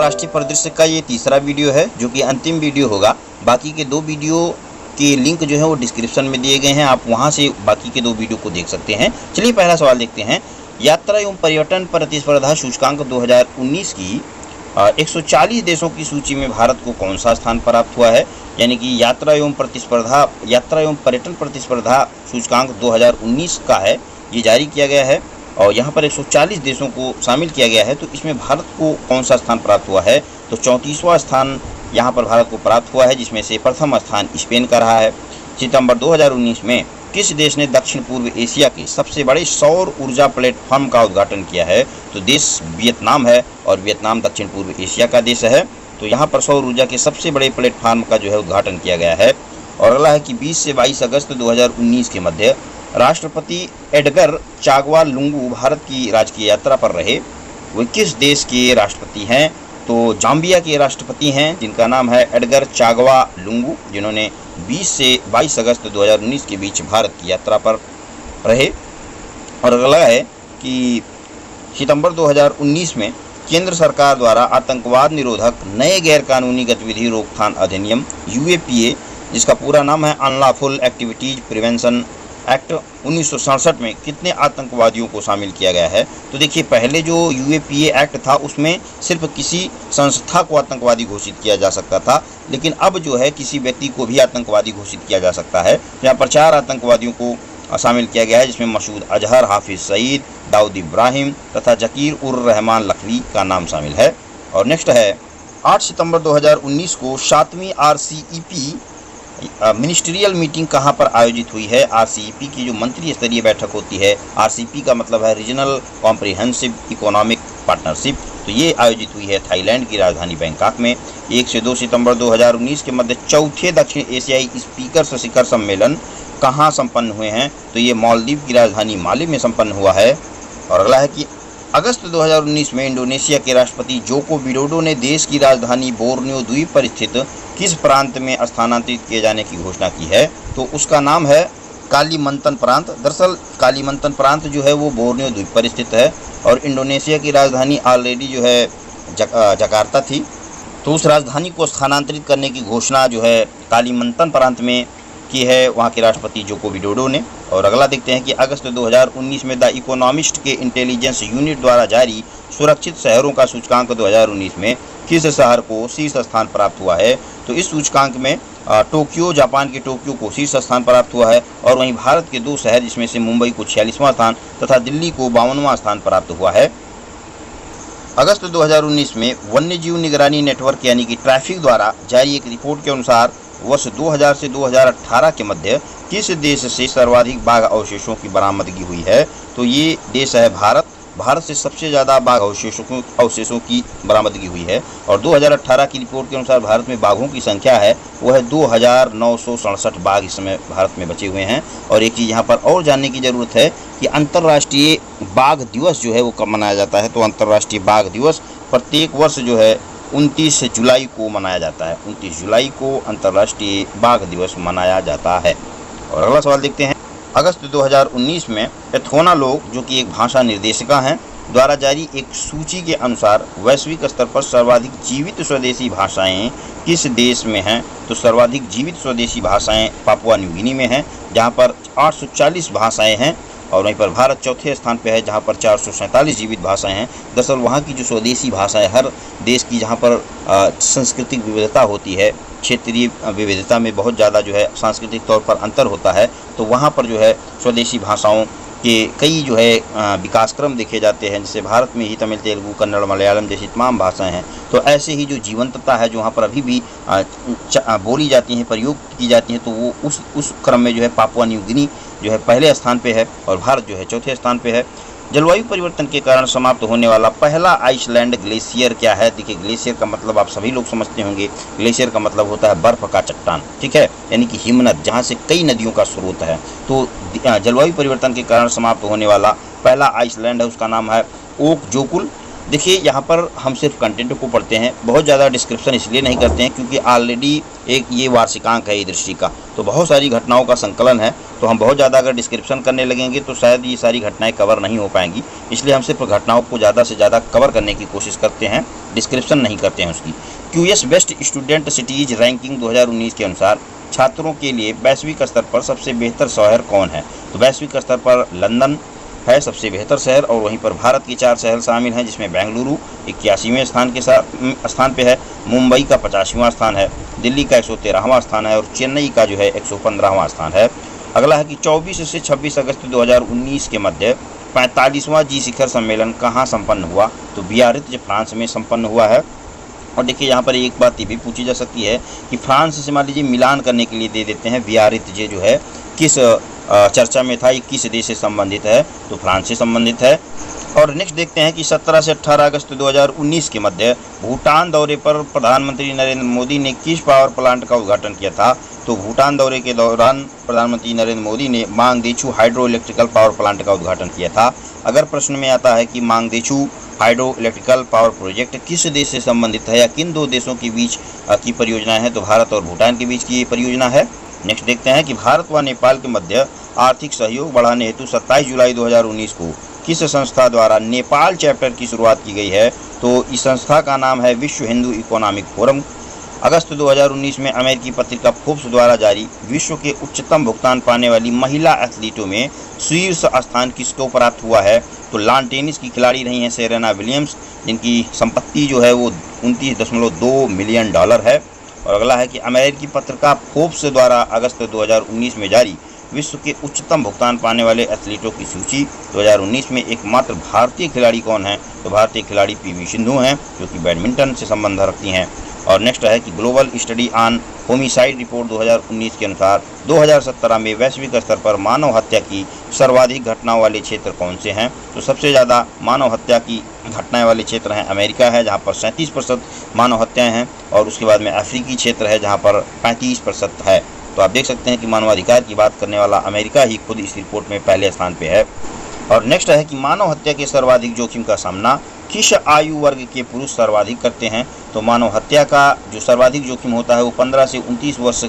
अंतर्राष्ट्रीय परिदृश्य का ये तीसरा वीडियो है जो कि अंतिम वीडियो होगा। बाकी के 2 वीडियो के लिंक जो है वो डिस्क्रिप्शन में दिए गए हैं, आप वहां से बाकी के 2 वीडियो को देख सकते हैं। चलिए पहला सवाल देखते हैं। यात्रा एवं पर्यटन प्रतिस्पर्धा सूचकांक 2019 की 140 देशों की सूची में भारत को कौन सा स्थान प्राप्त हुआ है? यानी कि यात्रा एवं पर्यटन प्रतिस्पर्धा सूचकांक 2019 का है, ये जारी किया गया है और यहाँ पर 140 देशों को शामिल किया गया है। तो इसमें भारत को कौन सा स्थान प्राप्त हुआ है? तो 34वां स्थान यहाँ पर भारत को प्राप्त हुआ है, जिसमें से प्रथम स्थान स्पेन का रहा है। सितंबर 2019 में किस देश ने दक्षिण पूर्व एशिया के सबसे बड़े सौर ऊर्जा प्लेटफॉर्म का उद्घाटन किया है? तो देश वियतनाम है और वियतनाम दक्षिण पूर्व एशिया का देश है। तो यहाँ पर सौर ऊर्जा के सबसे बड़े प्लेटफॉर्म का जो है उद्घाटन किया गया है। और अगला है कि 20 से 22 अगस्त 2019 के मध्य राष्ट्रपति एडगर चागवा लुंगू भारत की राजकीय यात्रा पर रहे। वे किस देश के राष्ट्रपति हैं? तो जाम्बिया के राष्ट्रपति हैं, जिनका नाम है एडगर चागवा लुंगू, जिन्होंने 20 से 22 अगस्त 2019 के बीच भारत की यात्रा पर रहे। और अगला है कि सितंबर 2019 में केंद्र सरकार द्वारा आतंकवाद निरोधक नए गैरकानूनी गतिविधि रोकथाम अधिनियम UAPA, जिसका पूरा नाम है अनलॉफुल एक्टिविटीज प्रिवेंशन एक्ट 1967 में कितने आतंकवादियों को शामिल किया गया है? तो देखिए, पहले जो UAPA एक्ट था उसमें सिर्फ किसी संस्था को आतंकवादी घोषित किया जा सकता था, लेकिन अब जो है किसी व्यक्ति को भी आतंकवादी घोषित किया जा सकता है। यहाँ पर 4 आतंकवादियों को शामिल किया गया है, जिसमें मसूद अजहर, हाफिज सईद, दाऊद इब्राहिम तथा जकीर उर रहमान लखवी का नाम शामिल है। और नेक्स्ट है 8 सितंबर 2019 को 7वीं RCEP मिनिस्ट्रियल मीटिंग कहाँ पर आयोजित हुई है? RCEP की जो मंत्री स्तरीय बैठक होती है, RCEP का मतलब है रीजनल कॉम्प्रिहेंसिव इकोनॉमिक पार्टनरशिप, तो ये आयोजित हुई है थाईलैंड की राजधानी बैंकॉक में। 1 से 2 सितंबर 2019 के मध्य चौथे दक्षिण एशियाई स्पीकर्स शिखर सम्मेलन कहाँ संपन्न हुए हैं? तो ये मालदीव की राजधानी माले में संपन्न हुआ है। और अगला है कि अगस्त 2019 में इंडोनेशिया के राष्ट्रपति जोको विडोडो ने देश की राजधानी बोर्नियो द्वीप पर स्थित किस प्रांत में स्थानांतरित किए जाने की घोषणा की है? तो उसका नाम है कालीमंतन प्रांत। दरअसल कालीमंतन प्रांत जो है वो बोर्नियो द्वीप पर स्थित है और इंडोनेशिया की राजधानी ऑलरेडी जो है जकार्ता थी, तो उस राजधानी को स्थानांतरित करने की घोषणा जो है कालीमंतन प्रांत में की है वहाँ के राष्ट्रपति जोको विडोडो ने। और अगला देखते हैं कि अगस्त 2019 में द इकोनॉमिस्ट के इंटेलिजेंस यूनिट द्वारा जारी सुरक्षित शहरों का सूचकांक 2019 में किस शहर को शीर्ष स्थान प्राप्त हुआ है? तो इस सूचकांक में टोक्यो, जापान के टोक्यो को शीर्ष स्थान प्राप्त हुआ है और वहीं भारत के 2 शहर, जिसमें से मुंबई को 46वां स्थान तथा दिल्ली को 52वां स्थान प्राप्त हुआ है। अगस्त 2019 में वन्यजीव निगरानी नेटवर्क यानी कि ट्रैफिक द्वारा जारी एक रिपोर्ट के अनुसार वर्ष 2000 से 2018 के मध्य किस देश से सर्वाधिक बाघ अवशेषों की बरामदगी हुई है? तो ये देश है भारत। भारत से सबसे ज़्यादा बाघ अवशेषों की बरामदगी हुई है और 2018 की रिपोर्ट के अनुसार भारत में बाघों की संख्या है वो है 2967 बाघ इस समय भारत में बचे हुए हैं। और एक चीज़ यहाँ पर और जानने की ज़रूरत है कि अंतर्राष्ट्रीय बाघ दिवस जो है वो कब मनाया जाता है? तो अंतर्राष्ट्रीय बाघ दिवस प्रत्येक वर्ष जो है 29 जुलाई को मनाया जाता है। 29 जुलाई को अंतर्राष्ट्रीय बाघ दिवस मनाया जाता है। और अगला सवाल देखते हैं। अगस्त 2019 में एथोना लोग, जो कि एक भाषा निर्देशिका हैं, द्वारा जारी एक सूची के अनुसार वैश्विक स्तर पर सर्वाधिक जीवित स्वदेशी भाषाएं किस देश में हैं? तो सर्वाधिक जीवित स्वदेशी भाषाएं पापुआ न्यू गिनी में हैं, जहां पर 840 भाषाएं हैं। और वहीं पर भारत चौथे स्थान पे है, जहां पर 447 जीवित भाषाएं हैं। दरअसल वहां की जो स्वदेशी भाषाएं, हर देश की जहां पर सांस्कृतिक विविधता होती है, क्षेत्रीय विविधता में बहुत ज़्यादा जो है सांस्कृतिक तौर पर अंतर होता है, तो वहां पर जो है स्वदेशी भाषाओं के कई जो है विकासक्रम देखे जाते हैं। जैसे भारत में ही तमिल, तेलुगु, कन्नड़, मलयालम जैसी तमाम भाषाएं हैं, तो ऐसे ही जो जीवंतता है जो वहाँ पर अभी भी बोली जाती हैं, प्रयोग की जाती हैं, तो वो उस क्रम में जो है पापुआ न्यू गिनी जो है पहले स्थान पे है और भारत जो है चौथे स्थान पे है। जलवायु परिवर्तन के कारण समाप्त होने वाला पहला आइसलैंड ग्लेशियर क्या है? देखिए, ग्लेशियर का मतलब आप सभी लोग समझते होंगे। ग्लेशियर का मतलब होता है बर्फ का चट्टान, ठीक है, यानी कि हिमनद, जहाँ से कई नदियों का स्रोत है। तो जलवायु परिवर्तन के कारण समाप्त होने वाला पहला आइसलैंड है, उसका नाम है ओक जोकुल। देखिए यहाँ पर हम सिर्फ कंटेंट को पढ़ते हैं, बहुत ज़्यादा डिस्क्रिप्शन इसलिए नहीं करते हैं क्योंकि ऑलरेडी एक ये वार्षिकांक है दृष्टि का, तो बहुत सारी घटनाओं का संकलन है, तो हम बहुत ज़्यादा अगर डिस्क्रिप्शन करने लगेंगे तो शायद ये सारी घटनाएं कवर नहीं हो पाएंगी। इसलिए हम सिर्फ घटनाओं को ज़्यादा से ज़्यादा कवर करने की कोशिश करते हैं, डिस्क्रिप्शन नहीं करते हैं उसकी। QS best student cities ranking 2019 के अनुसार छात्रों के लिए वैश्विक स्तर पर सबसे बेहतर शहर कौन है? तो वैश्विक स्तर पर लंदन है सबसे बेहतर शहर, और वहीं पर भारत के 4 शहर शामिल हैं जिसमें बेंगलुरु 81वें स्थान पे है, मुंबई का 50वां स्थान है, दिल्ली का 113वां स्थान है और चेन्नई का जो है 115वां स्थान है। अगला है कि 24 से 26 अगस्त 2019 के मध्य 45वां जी शिखर सम्मेलन कहाँ संपन्न हुआ? तो बियारित्ज फ्रांस में संपन्न हुआ है। और देखिए यहाँ पर एक बात ये भी पूछी जा सकती है कि फ्रांस से मान लीजिए मिलान करने के लिए दे देते हैं बियारित्ज जो है किस चर्चा में था, किस देश से संबंधित है? तो फ्रांस से संबंधित है। और नेक्स्ट देखते हैं कि 17 से 18 अगस्त 2019 के मध्य भूटान दौरे पर प्रधानमंत्री नरेंद्र मोदी ने किस पावर प्लांट का उद्घाटन किया था? तो भूटान दौरे के दौरान प्रधानमंत्री नरेंद्र मोदी ने मांगदेछू हाइड्रो इलेक्ट्रिकल पावर प्लांट का उद्घाटन किया था। अगर प्रश्न में आता है कि मांगदेछू हाइड्रो इलेक्ट्रिकल पावर प्रोजेक्ट किस देश से संबंधित है या किन दो देशों के बीच की परियोजना है, तो भारत और भूटान के बीच की ये परियोजना है। नेक्स्ट देखते हैं कि भारत व नेपाल के मध्य आर्थिक सहयोग बढ़ाने हेतु 27 जुलाई 2019 को किस संस्था द्वारा नेपाल चैप्टर की शुरुआत की गई है? तो इस संस्था का नाम है विश्व हिंदू इकोनॉमिक फोरम। अगस्त 2019 में अमेरिकी पत्रिका फोर्ब्स द्वारा जारी विश्व के उच्चतम भुगतान पाने वाली महिला एथलीटों में शीर्ष स्थान किसको प्राप्त हुआ है? तो लॉन टेनिस की खिलाड़ी रही हैं सेरेना विलियम्स, जिनकी संपत्ति जो है वो 29.2 मिलियन डॉलर है। और अगला है कि अमेरिकी पत्रिका फोर्ब्स द्वारा अगस्त 2019 में जारी विश्व के उच्चतम भुगतान पाने वाले एथलीटों की सूची 2019 में एकमात्र भारतीय खिलाड़ी कौन है? तो भारतीय खिलाड़ी PV सिंधु हैं, जो कि बैडमिंटन से संबंध रखती हैं। और नेक्स्ट है कि global study on homicide report 2019 के अनुसार 2017 में वैश्विक स्तर पर मानव हत्या की सर्वाधिक घटनाओं वाले क्षेत्र कौन से हैं? तो सबसे ज़्यादा मानव हत्या की घटनाएं वाले क्षेत्र हैं अमेरिका है, जहां पर 37% मानव हत्याएं हैं, और उसके बाद में अफ्रीकी क्षेत्र है जहां पर 35% है। तो आप देख सकते हैं कि मानवाधिकार की बात करने वाला अमेरिका ही खुद इस रिपोर्ट में पहले स्थान पर है। और नेक्स्ट है कि मानव हत्या के सर्वाधिक जोखिम का सामना किस आयु वर्ग के पुरुष सर्वाधिक करते हैं? तो मानव हत्या का जो सर्वाधिक जोखिम होता है वो 15 से 29 वर्ष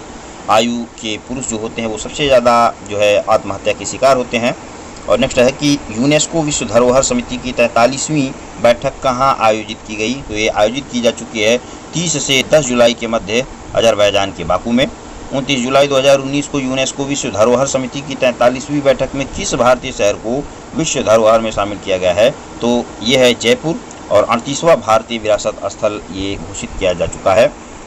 आयु के पुरुष जो होते हैं वो सबसे ज़्यादा जो है आत्महत्या के शिकार होते हैं। और नेक्स्ट है कि यूनेस्को विश्व धरोहर समिति की 43वीं बैठक कहाँ आयोजित की गई? तो ये आयोजित की जा चुकी है 30 से 10 जुलाई के मध्य अजरबैजान के बाकू में। 29 जुलाई 2019 को यूनेस्को विश्व धरोहर समिति की 43वीं बैठक में किस भारतीय शहर को विश्व धरोहर में शामिल किया गया है? तो ये है जयपुर, और 38वां भारतीय विरासत स्थल ये घोषित किया जा चुका है।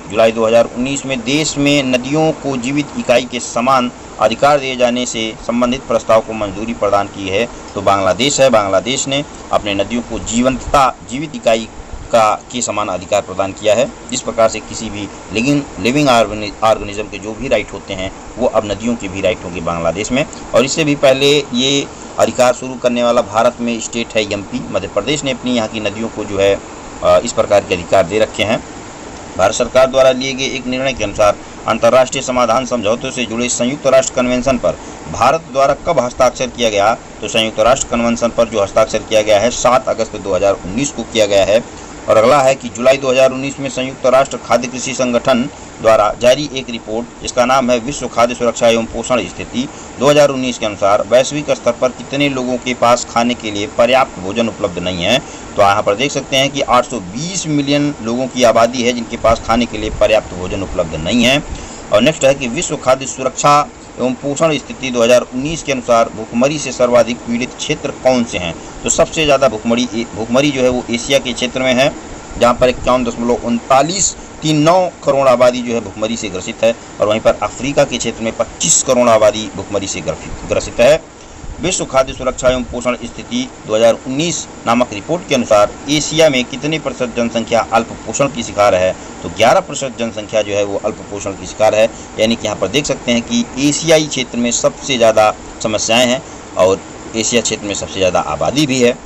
जुलाई 2019 में देश में नदियों को जीवित इकाई के समान अधिकार दिए जाने से संबंधित प्रस्ताव को मंजूरी प्रदान की है। तो बांग्लादेश है, बांग्लादेश ने अपने नदियों को जीवित इकाई के समान अधिकार प्रदान किया है। जिस प्रकार से किसी भी लिविंग ऑर्गेनिज्म के जो भी राइट होते हैं वो अब नदियों के भी राइट होंगे बांग्लादेश में। और इससे भी पहले ये अधिकार शुरू करने वाला भारत में स्टेट है MP, मध्य प्रदेश ने अपनी यहाँ की नदियों को जो है इस प्रकार के अधिकार दे रखे हैं। भारत सरकार द्वारा लिए गए एक निर्णय के अनुसार अंतर्राष्ट्रीय समाधान समझौतों से जुड़े संयुक्त राष्ट्र कन्वेंशन पर भारत द्वारा कब हस्ताक्षर किया गया? तो संयुक्त राष्ट्र कन्वेंशन पर जो हस्ताक्षर किया गया है 7 अगस्त 2019 को किया गया है। और अगला है कि जुलाई 2019 में संयुक्त राष्ट्र खाद्य कृषि संगठन द्वारा जारी एक रिपोर्ट जिसका नाम है विश्व खाद्य सुरक्षा एवं पोषण स्थिति 2019 के अनुसार वैश्विक स्तर पर कितने लोगों के पास खाने के लिए पर्याप्त भोजन उपलब्ध नहीं है? तो यहाँ पर देख सकते हैं कि 820 मिलियन लोगों की आबादी है जिनके पास खाने के लिए पर्याप्त भोजन उपलब्ध नहीं है। और नेक्स्ट है कि विश्व खाद्य सुरक्षा एवं पोषण स्थिति 2019 के अनुसार भुखमरी से सर्वाधिक पीड़ित क्षेत्र कौन से हैं? तो सबसे ज़्यादा भुखमरी जो है वो एशिया के क्षेत्र में है, जहाँ पर 51.39 करोड़ आबादी जो है भुखमरी से ग्रसित है। और वहीं पर अफ्रीका के क्षेत्र में 25 करोड़ आबादी भुखमरी से ग्रसित है। विश्व खाद्य सुरक्षा एवं पोषण स्थिति 2019 नामक रिपोर्ट के अनुसार एशिया में कितने प्रतिशत जनसंख्या अल्प पोषण की शिकार है? तो 11% जनसंख्या जो है वो अल्प पोषण की शिकार है। यानी कि यहाँ पर देख सकते हैं कि एशियाई क्षेत्र में सबसे ज़्यादा समस्याएं हैं और एशिया क्षेत्र में सबसे ज़्यादा आबादी भी है।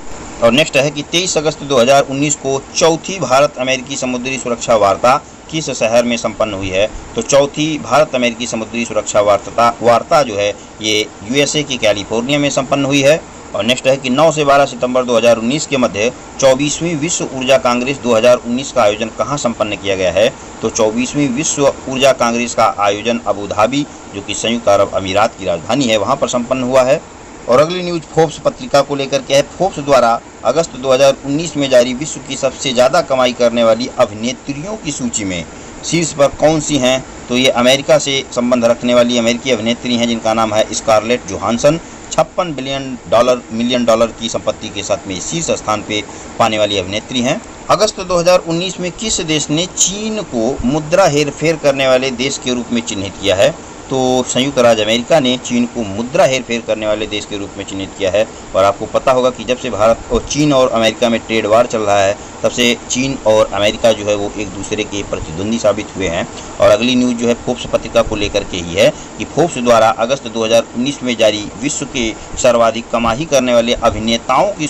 और नेक्स्ट है कि 23 अगस्त 2019 को चौथी भारत अमेरिकी समुद्री सुरक्षा वार्ता किस शहर में संपन्न हुई है? तो चौथी भारत अमेरिकी समुद्री सुरक्षा वार्ता जो है ये USA की कैलिफोर्निया में संपन्न हुई है। और नेक्स्ट है कि 9 से 12 सितंबर 2019 के मध्य 24वीं विश्व ऊर्जा कांग्रेस 2019 का आयोजन कहाँ संपन्न किया गया है? तो 24वीं विश्व ऊर्जा कांग्रेस का आयोजन अबू धाबी, जो कि संयुक्त अरब अमीरात की राजधानी है, वहाँ पर संपन्न हुआ है। और अगली न्यूज फोर्ब्स पत्रिका को लेकर के है। फोर्ब्स द्वारा अगस्त 2019 में जारी विश्व की सबसे ज़्यादा कमाई करने वाली अभिनेत्रियों की सूची में शीर्ष पर कौन सी हैं? तो ये अमेरिका से संबंध रखने वाली अमेरिकी अभिनेत्री हैं, जिनका नाम है स्कारलेट जोहानसन। 56 मिलियन डॉलर की संपत्ति के साथ में शीर्ष स्थान पे पाने वाली अभिनेत्री हैं। अगस्त 2019 में किस देश ने चीन को मुद्रा हेरफेर करने वाले देश के रूप में चिन्हित किया है? तो संयुक्त राज्य अमेरिका ने चीन को मुद्रा हेरफेर करने वाले देश के रूप में चिन्हित किया है। और आपको पता होगा कि जब से भारत और चीन और अमेरिका में ट्रेड वार चल रहा है, तब से चीन और अमेरिका जो है वो एक दूसरे के प्रतिद्वंदी साबित हुए हैं। और अगली न्यूज़ जो है फोर्ब्स पत्रिका को लेकर के ही है कि फोर्ब्स द्वारा अगस्त 2019 में जारी विश्व के सर्वाधिक कमाई करने वाले अभिनेताओं की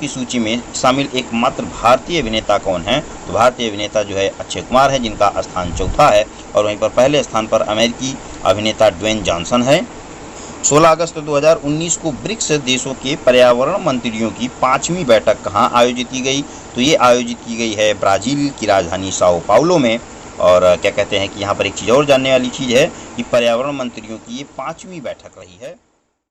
सूची में शामिल एकमात्र भारतीय अभिनेता कौन है? तो भारतीय अभिनेता जो है अक्षय कुमार है, जिनका स्थान चौथा है। और वहीं पर पहले स्थान पर अमेरिकी अभिनेता ड्वेन जॉनसन है। 16 अगस्त 2019 को ब्रिक्स देशों के पर्यावरण मंत्रियों की 5वीं बैठक कहाँ आयोजित की गई? तो ये आयोजित की गई है ब्राज़ील की राजधानी साओ पाउलो में। और क्या कहते हैं कि यहाँ पर एक चीज़ और जानने वाली चीज़ है कि पर्यावरण मंत्रियों की ये 5वीं बैठक रही है।